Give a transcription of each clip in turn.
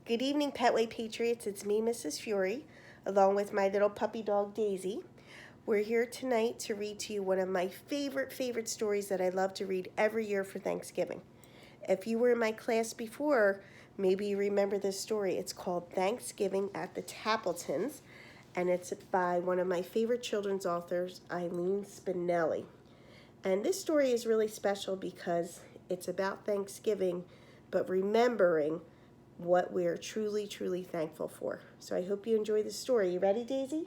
Good evening, Petway Patriots. It's me, Mrs. Fiore, along with my little puppy dog, Daisy. We're here tonight to read to you one of my favorite stories that I love to read every year for Thanksgiving. If you were in my class before, maybe you remember this story. It's called Thanksgiving at the Tappletons, and it's by one of my favorite children's authors, Eileen Spinelli. And this story is really special because it's about Thanksgiving, but remembering what we're truly thankful for. So I hope you enjoy the story. You ready, Daisy?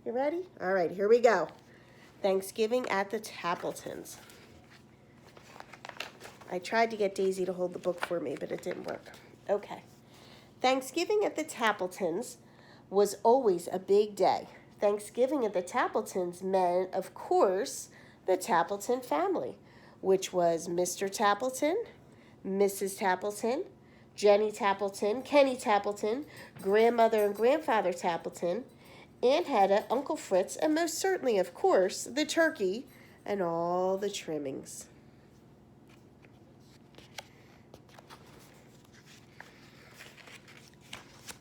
You ready? All right, here we go. Thanksgiving at the Tappletons. I tried to get Daisy to hold the book for me, but it didn't work. Okay. Thanksgiving at the Tappletons was always a big day. Thanksgiving at the Tappletons meant, of course, the Tappleton family, which was Mr. Tappleton, Mrs. Tappleton, Jenny Tappleton, Kenny Tappleton, grandmother and grandfather Tappleton, Aunt Hedda, Uncle Fritz, and most certainly, of course, the turkey and all the trimmings.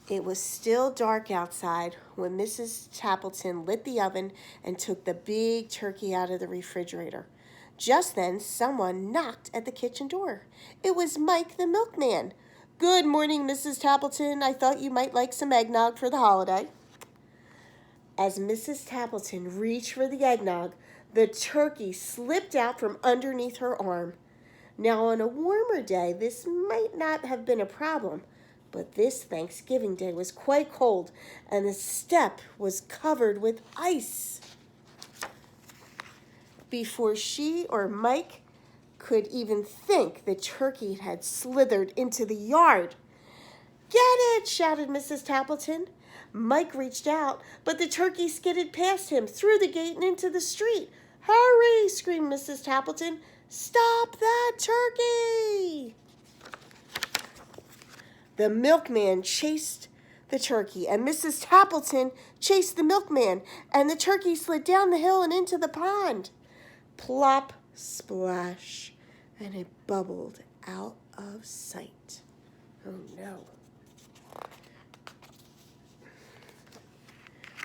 It was still dark outside when Mrs. Tappleton lit the oven and took the big turkey out of the refrigerator. Just then, someone knocked at the kitchen door. It was Mike the milkman. "Good morning, Mrs. Tappleton. I thought you might like some eggnog for the holiday." As Mrs. Tappleton reached for the eggnog, the turkey slipped out from underneath her arm. Now, on a warmer day, this might not have been a problem, but this Thanksgiving day was quite cold, and the step was covered with ice. Before she or Mike could even think, the turkey had slithered into the yard. "Get it!" shouted Mrs. Tappleton. Mike reached out, but the turkey skidded past him, through the gate and into the street. "Hurry!" screamed Mrs. Tappleton. "Stop that turkey!" The milkman chased the turkey, and Mrs. Tappleton chased the milkman, and the turkey slid down the hill and into the pond. Plop, splash, and it bubbled out of sight. Oh no.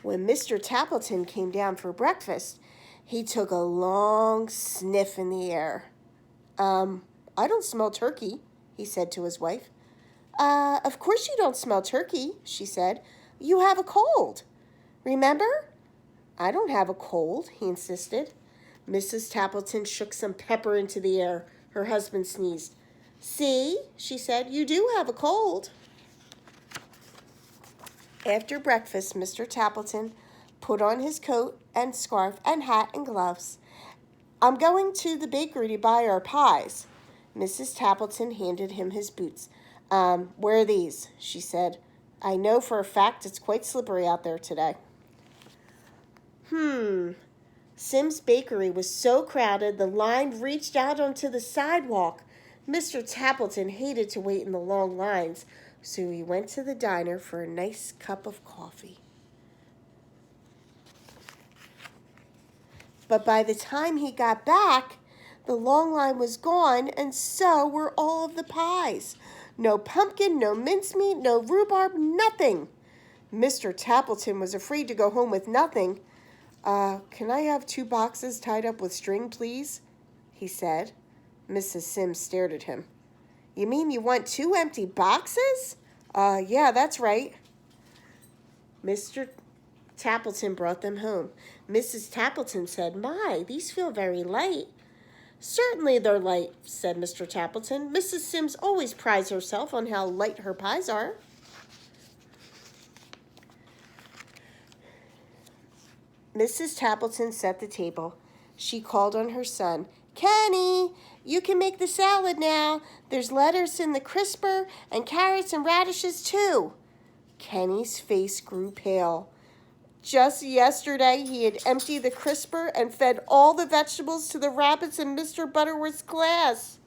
When Mr. Tappleton came down for breakfast, he took a long sniff in the air. I don't smell turkey," he said to his wife. Of course you don't smell turkey," she said. "You have a cold. Remember?" "I don't have a cold," he insisted. Mrs. Tappleton shook some pepper into the air. Her husband sneezed. "See," she said, "you do have a cold." After breakfast, Mr. Tappleton put on his coat and scarf and hat and gloves. "I'm going to the bakery to buy our pies." Mrs. Tappleton handed him his boots. Where are these?" she said. "I know for a fact it's quite slippery out there today." Sim's bakery was so crowded the line reached out onto the sidewalk. Mr. Tappleton hated to wait in the long lines, so he went to the diner for a nice cup of coffee. But by the time he got back, the long line was gone, and so were all of the pies. No pumpkin, no mincemeat, no rhubarb, nothing. Mr. Tappleton was afraid to go home with nothing. Can I have 2 boxes tied up with string, please?" he said. Mrs. Sims stared at him. "You mean you want 2 empty boxes?" Yeah, that's right." Mr. Tappleton brought them home. Mrs. Tappleton said, "My, these feel very light." "Certainly they're light," said Mr. Tappleton. "Mrs. Sims always prides herself on how light her pies are." Mrs. Tappleton set the table. She called on her son. "Kenny, you can make the salad now. There's lettuce in the crisper and carrots and radishes too." Kenny's face grew pale. Just yesterday, he had emptied the crisper and fed all the vegetables to the rabbits in Mr. Butterworth's class.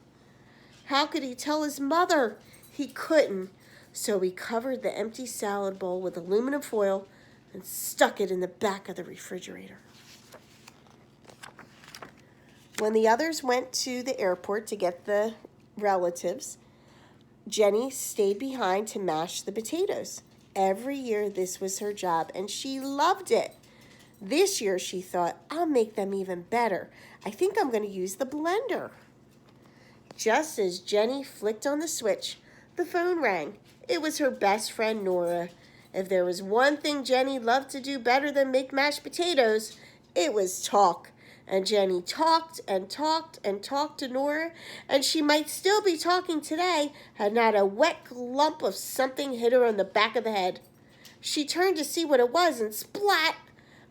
How could he tell his mother? He couldn't. So he covered the empty salad bowl with aluminum foil and stuck it in the back of the refrigerator. When the others went to the airport to get the relatives, Jenny stayed behind to mash the potatoes. Every year this was her job, and she loved it. This year she thought, I'll make them even better. I think I'm going to use the blender. Just as Jenny flicked on the switch, the phone rang. It was her best friend, Nora. If there was one thing Jenny loved to do better than make mashed potatoes, it was talk. And Jenny talked and talked and talked to Nora, and she might still be talking today had not a wet lump of something hit her on the back of the head. She turned to see what it was, and splat!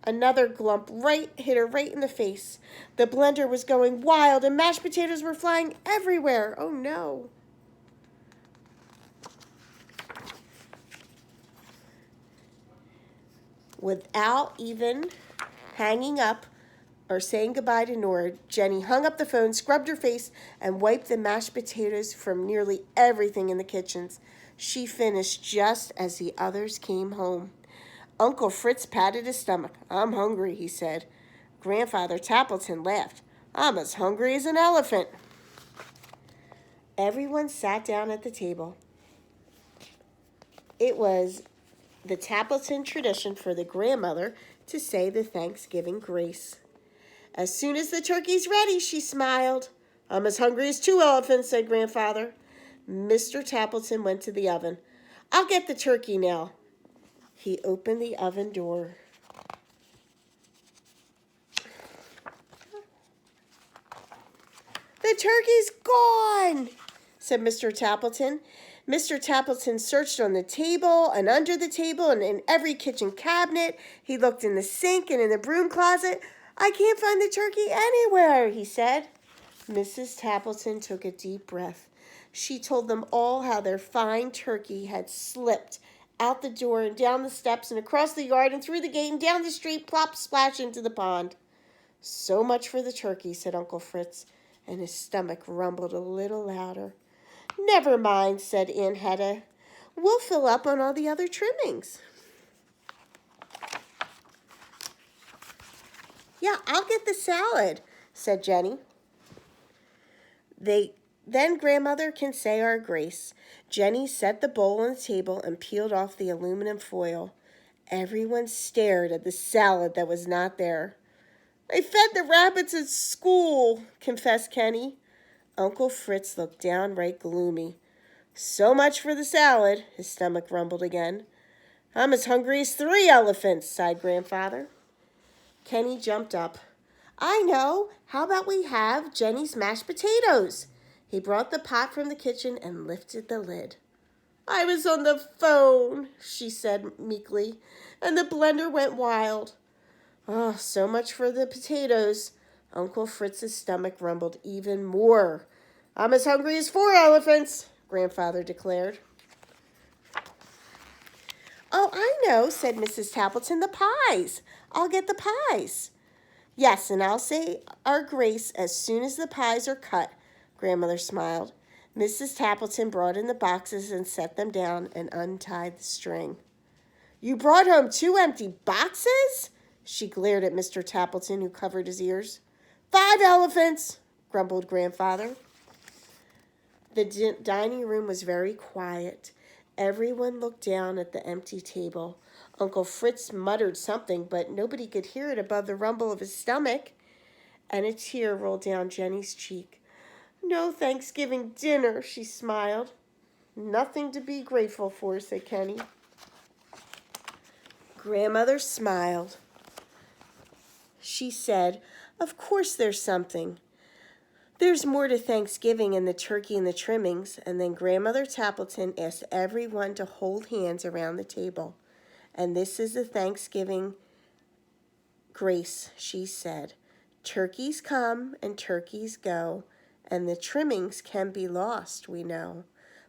Another glump hit her right in the face. The blender was going wild, and mashed potatoes were flying everywhere. Oh no. Without even hanging up or saying goodbye to Nora, Jenny hung up the phone, scrubbed her face, and wiped the mashed potatoes from nearly everything in the kitchens. She finished just as the others came home. Uncle Fritz patted his stomach. I'm hungry, he said. Grandfather Tappleton laughed. I'm as hungry as an elephant. Everyone sat down at the table. It was the Tappleton tradition for the grandmother to say the Thanksgiving grace. As soon as the turkey's ready, she smiled. I'm as hungry as two elephants, said Grandfather. Mr. Tappleton went to the oven. I'll get the turkey now. He opened the oven door. The turkey's gone, said Mr. Tappleton. Mr. Tappleton searched on the table and under the table and in every kitchen cabinet. He looked in the sink and in the broom closet. I can't find the turkey anywhere, he said. Mrs. Tappleton took a deep breath. She told them all how their fine turkey had slipped out the door and down the steps and across the yard and through the gate and down the street, plop, splash into the pond. So much for the turkey, said Uncle Fritz, and his stomach rumbled a little louder. Never mind, said Aunt Hedda. We'll fill up on all the other trimmings. Yeah, I'll get the salad, said Jenny. Then Grandmother can say our grace. Jenny set the bowl on the table and peeled off the aluminum foil. Everyone stared at the salad that was not there. I fed the rabbits at school, confessed Kenny. Uncle Fritz looked downright gloomy. So much for the salad, his stomach rumbled again. I'm as hungry as 3 elephants, sighed Grandfather. Kenny jumped up. I know. How about we have Jenny's mashed potatoes? He brought the pot from the kitchen and lifted the lid. I was on the phone, she said meekly, and the blender went wild. Oh, so much for the potatoes. Uncle Fritz's stomach rumbled even more. I'm as hungry as 4 elephants, Grandfather declared. Oh, I know, said Mrs. Tappleton, the pies. I'll get the pies. Yes, and I'll say our grace as soon as the pies are cut, Grandmother smiled. Mrs. Tappleton brought in the boxes and set them down and untied the string. You brought home 2 empty boxes? She glared at Mr. Tappleton, who covered his ears. 5 elephants, grumbled Grandfather. The dining room was very quiet. Everyone looked down at the empty table. Uncle Fritz muttered something, but nobody could hear it above the rumble of his stomach. And a tear rolled down Jenny's cheek. No Thanksgiving dinner, she smiled. Nothing to be grateful for, said Kenny. Grandmother smiled. She said, of course there's something. There's more to Thanksgiving than the turkey and the trimmings. And then Grandmother Tappleton asked everyone to hold hands around the table. And this is the Thanksgiving grace, she said. Turkeys come and turkeys go, and the trimmings can be lost, we know.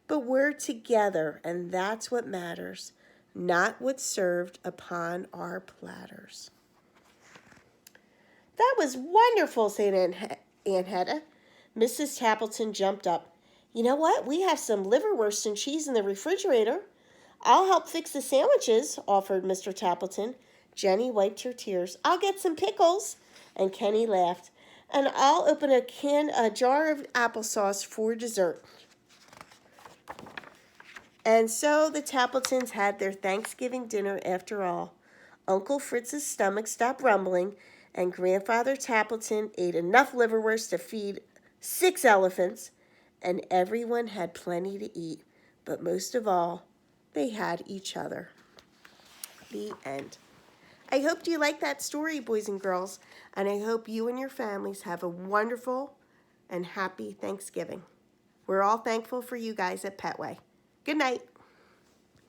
But we're together, and that's what matters, not what's served upon our platters. That was wonderful, said Aunt Hedda. Mrs. Tappleton jumped up. You know what? We have some liverwurst and cheese in the refrigerator. I'll help fix the sandwiches, offered Mr. Tappleton. Jenny wiped her tears. I'll get some pickles. And Kenny laughed. And I'll open a jar of applesauce for dessert. And so the Tappletons had their Thanksgiving dinner after all. Uncle Fritz's stomach stopped rumbling, and Grandfather Tappleton ate enough liverwurst to feed 6 elephants, and everyone had plenty to eat. But most of all, they had each other. The end. I hope you like that story, boys and girls, and I hope you and your families have a wonderful and happy Thanksgiving. We're all thankful for you guys at Petway. Good night.